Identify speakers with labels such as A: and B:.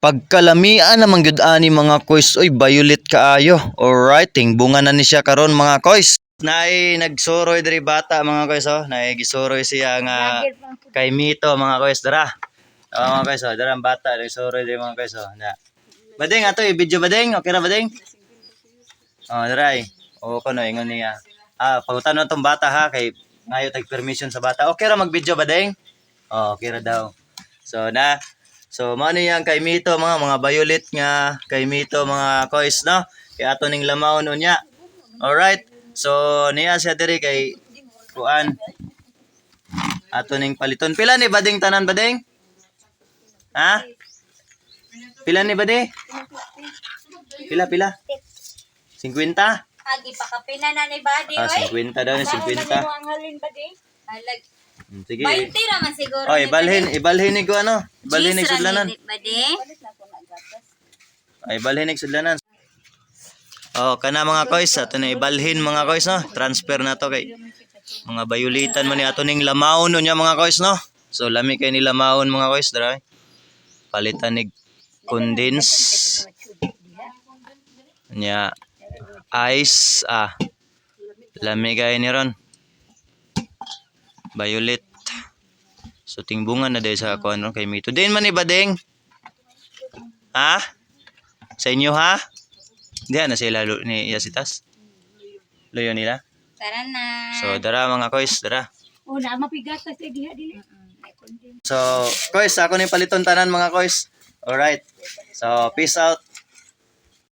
A: Pagkalamian naman gyud ani mga koys, oy violet kaayo. Alright, bunga na ni siya karon mga koys. Naay nagsuroy diri bata mga koys oh. Naay gisuroy siya nga kay Mito mga koys dara. Mga koys oh, dara ang bata nagsuroy diri mga koys oh. Na. Bading ato i-video bading, okay ra bading? Oh, dara. O kuno ingon niya. Pagutan na tong bata ha kay ngayo tag permission sa bata. Okay ra mag-video bading? Oh, okay ra daw. So mao ni yang kay Mito mga violet nga kay Mito mga koys no. Kay ato ning lamawon unya. Alright. So niya siya diri kay kuan. Ato ning paliton. Pila ni bading tanan bading? Ha? Pila ni bade? Pila? 50?
B: Agi pa kapina na ni body oy.
A: 50 daw ni 50.
B: Ang halin body. Alag.
A: Sige.
B: 20 raman siguro.
A: Oh, ibalhin ni ko ano? Ibalhin ni sudlanan.
B: Body.
A: Ay, ibalhin ni sudlanan. Oh, kana mga koys, ato na ibalhin mga koys no. Transfer na to kay mga bayulitan man ni ato ning lamawon nya mga koys no. So lami kay ni lamawon mga koys dra. Palitan ni condense. Nya ice lami kay ni ron. Violet. So tingbungan na dahil sa ako ano kay Mito. Din man ni bading. Ha? Sa inyo ha? Diyan na sila ni Yasitas. Luyo nila.
B: Tara na.
A: So dara mga koys, dara.
B: Oh, na mapigat sa diha dili.
A: So koys, ako ni paliton tanan mga koys. Alright. So peace out.